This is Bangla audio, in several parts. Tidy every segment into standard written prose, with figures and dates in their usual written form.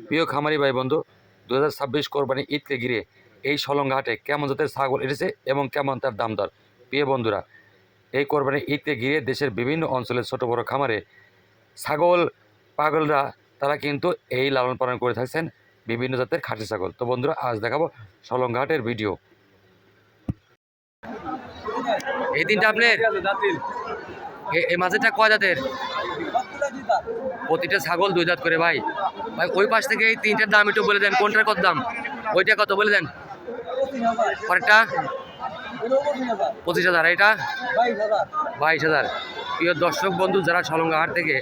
প্রিয় খামারি ভাই বন্ধু, 2026 কোরবানি ঈদকে ঘিরে এই সলঙ্গা হাটে কেমন জাতের ছাগল এসেছে এবং কেমন তার দাম দর। প্রিয় বন্ধুরা, এই কোরবানি ঈদকে ঘিরে দেশের বিভিন্ন অঞ্চলের ছোট বড় খামারে ছাগল পাগলরা তারা কিন্তু এই লালন পালন করে থাকছেন বিভিন্ন জাতের খাঁটি ছাগল। তো বন্ধুরা, আজ দেখাবো সলঙ্গা হাটের ভিডিও। এই দিনটা আপনার এই মাঝেটা কয় জাতের? প্রতিটা ছাগল 2 দাঁত করে। ভাই ভাই ওই পাশ থেকে এই তিনটার দাম একটু বলে দেন, কোনটার কত দাম, ওইটা কত বলে দেন। পরেরটা 25,000, এটা 22,000। প্রিয় দর্শক বন্ধু, যারা সলঙ্গা হাট থেকে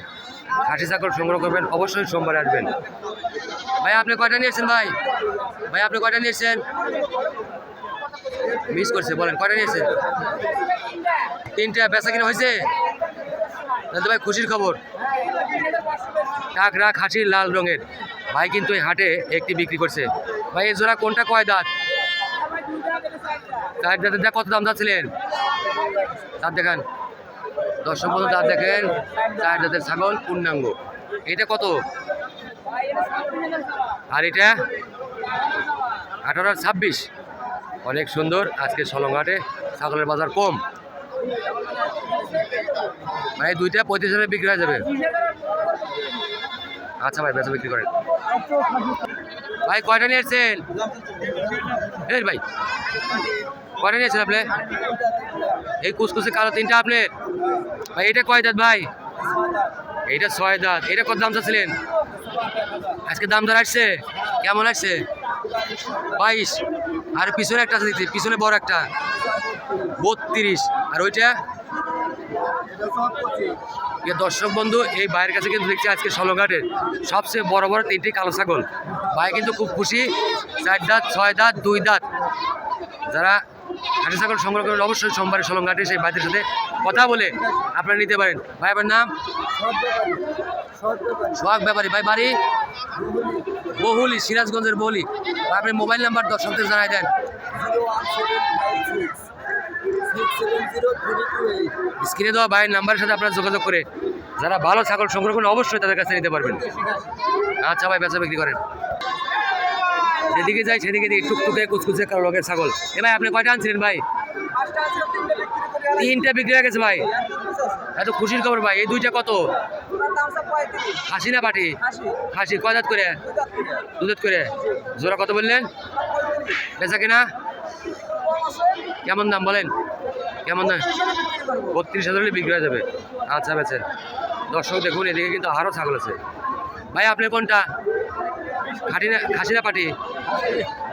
খাসি ছাগল সংগ্রহ করবেন অবশ্যই সোমবারে আসবেন। ভাই আপনি কয়টা নিয়েছেন? ভাই আপনি কয়টা নিয়েছেন? মিস করছে, বলেন কয়টা নিয়েছেন? 3টা। বেচা কিনা হয়েছে? তাহলে ভাই খুশির খবর। টাকরা খাসির লাল রঙের ভাই কিন্তু এই হাটে একটি বিক্রি করছে। ভাই এই জোড়া কোনটা কয় দাঁত? 4 দাঁতের। কত দাম যাচ্ছিলেন? দাঁত দেখান দর্শক বন্ধু, দাঁত দেখেন। 4 দাঁতের ছাগল, পূর্ণাঙ্গ। এটা কত? আর এটা 18 আর 26। অনেক সুন্দর। আজকে সলঙ্গাটে ছাগলের বাজার কম। ভাই 2টা 35,000 বিক্রি হয়ে যাবে। আচ্ছা ভাই, বেচা বিক্রি করেন। ভাই কয়টা নিয়েছেন? ভাই কয়টা নিয়েছেন আপনি? এই কুচকুচে কালো 3টা আপনার। ভাই এটা কয় দাঁত? ভাই এইটা 6 দাঁত। এটা কত দাম চাচ্ছিলেন? আজকে দাম দর আসছে কেমন আসছে? 22। আর পিছনে একটা আছে, পিছনে বড় একটা 32। আর ওইটা দর্শক বন্ধু, এই ভাইয়ের কাছে কিন্তু দেখছি আজকে সলঙ্গাটের সবচেয়ে বড় বড় 3টি কালো ছাগল। ভাই কিন্তু খুব খুশি। 4 দাঁত, 6 দাঁত, 2 দাঁত। যারা খাঁটি ছাগল সংগ্রহ করেন অবশ্যই সোমবারে সলঙ্গাটে সেই ভাইদের সাথে কথা বলে আপনারা নিতে পারেন। ভাই আপনার নাম? সোহাগ ব্যাপারী। ভাই বাড়ি বহুলি, সিরাজগঞ্জের বহুলি। আপনি মোবাইল নাম্বার দর্শকদের জানাই দেন। স্ক্রিনে দেওয়া ভাইয়ের নাম্বারের সাথে আপনারা যোগাযোগ করে যারা ভালো ছাগল সংগ্রহ করেন অবশ্যই তাদের কাছে নিতে পারবেন। আচ্ছা ভাই, বেচা বিক্রি করেন। যেদিকে যাই সেদিকে দিই টুকটুকে কুচকুচে কালো রঙের ছাগল। ভাই আপনি কয়টা আনছিলেন? ভাই 3টা বিক্রি হয়ে গেছে। ভাই এত খুশির খবর। ভাই এই 2টা কত? খাসি না পাটি? খাসি। কয় দাঁত করে? 2 দাঁত করে। জোড়া কত বললেন? বেচা কিনা কেমন দাম বলেন? কেমন দাম? 32,000 বিক্রি হয়ে যাবে। আচ্ছা বেচেন। দর্শক দেখুন, এদিকে কিন্তু আরও ছাগল আছে। ভাই আপনি কোনটা, খাটি না খাসি না পাটি?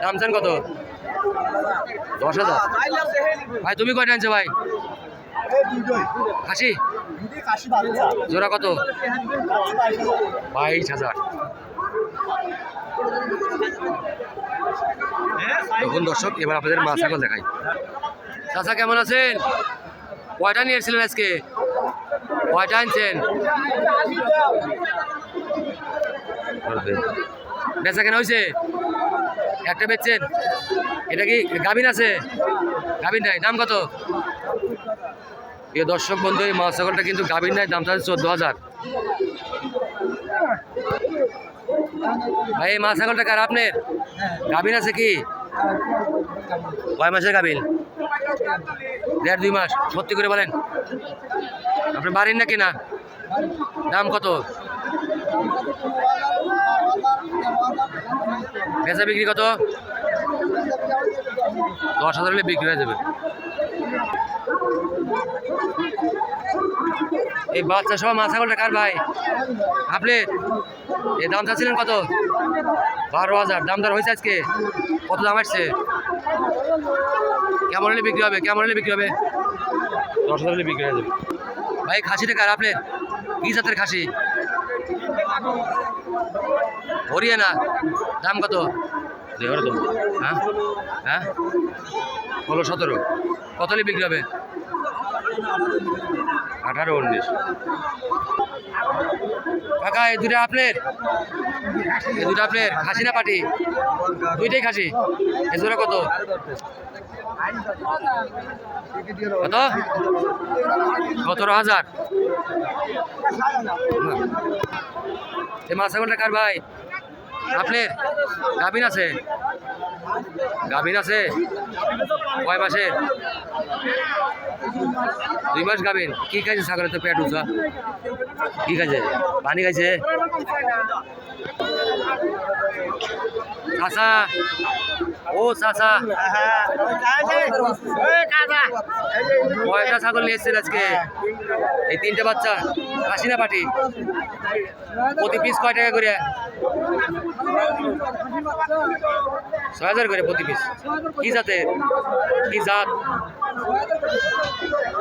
দাম চান কত? 10,000। ভাই তুমি কয়টা আনছো? ভাই খাসি। জোড়া কত? 22,000। দেখুন দর্শক, এবার আপনাদের মা ছাগল দেখাই। চাচা কেমন আছেন? কয়টা নিয়েছিলেন আজকে? কয়টা আনছেন? বেচা কেনা হয়েছে? একটা বেচছেন। এটা কি গাভিন আছে? গাভিন নাই। দাম কত? এই দর্শক বন্ধু, এই মা ছাগলটা কিন্তু গাভিন নাই, দামটা 14,000। ভাই এই মা ছাগলটা কার আপনার? গাভিন আছে কি? কয় মাসের গাভিন? 1.5-2 মাস। সত্যি করে বলেন, আপনার বাড়ির নাকি না? দাম কত? বেচা বিক্রি কত? 10,000 হলে বিক্রি হয়ে যাবে। এই বাচ্চা সহ মা ছাগলটা কার? ভাই আপনি। এই দাম চাচ্ছিলেন কত? 12,000। দাম দর হয়েছে আজকে? কত দাম আসছে? কেমন হলে বিক্রি হবে? কেমন হলে বিক্রি হবে? 10,000 হলে বিক্রি হয়ে যাবে। ভাই খাসিটা কার আপনার? কি জাতের খাসি? হরিয়ানা। দাম কত? হ্যাঁ হ্যাঁ 16-17। কত হলে বিক্রি হবে? 18-19। কাকা এই 2টা আপনার? এই 2টা আপনার? খাসি না পাটি? 2টাই খাসি। এই জোড়া কত? কত? 17,000। এই মা ছাগলটা কার? ভাই আপনার গাভিন আছে? গাভিন আছে কয় মাসে? 2 মাস গাভিন। কি খাইছে ছাগলের তো পেট উঁচা? কি খাইছে? পানি খাইছে? চাচা, ও চাচা, কয়টা ছাগল নিয়ে এসছেন আজকে? এই 3টে বাচ্চা, খাসি না পাটি? প্রতি পিস কয় টাকা করে? 6000 করে প্রতি পিস। কি জাতের? কি জাত?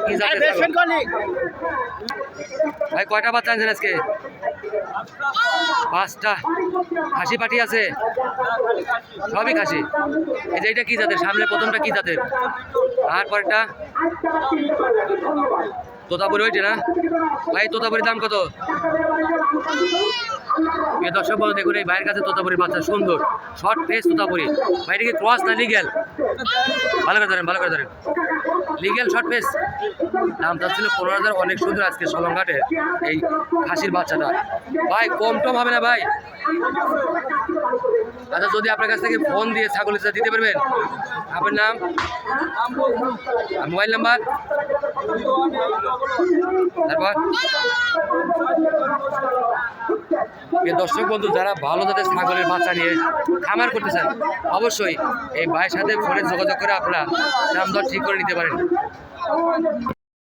কি জাতের ছাগল? ভাই কয়টা বাচ্চা আনছেন আজকে? 5টা। খাসি পাটি আছে? সবই খাসি। এই যে এটা কি জাতের? সামনে প্রথমটা কি জাতের? আর পরেরটা তোতাপুরি, ওইটা না ভাই? তোতাপুরির দাম কত? দর্শক বলো, দেখুন এই ভাইয়ের কাছে তোতাপুরির বাচ্চা সুন্দর শর্ট ফেস তোতাপুরি। ভাইটিকে ক্রস না লিগেল? ভালো করে ধরেন, ভালো করে ধরেন। Legal short face. দাম চাচ্ছিল 15,000। অনেক সুন্দর আজকে সলংঘাটে এই খাসির বাচ্চাটা। ভাই কম টম হবে না ভাই? আচ্ছা, যদি আপনার কাছ থেকে ফোন দিয়ে ছাগলের দিতে পারবেন? আপনার নাম, মোবাইল নাম্বার, তারপর দর্শক বন্ধু যারা ভালো জাতের ছাগলের বাচ্চা নিয়ে খামার করতে চান, অবশ্যই এই ভাইয়ের সাথে ফোনে যোগাযোগ করে আপনারা দাম দর ঠিক করে নিতে পারেন।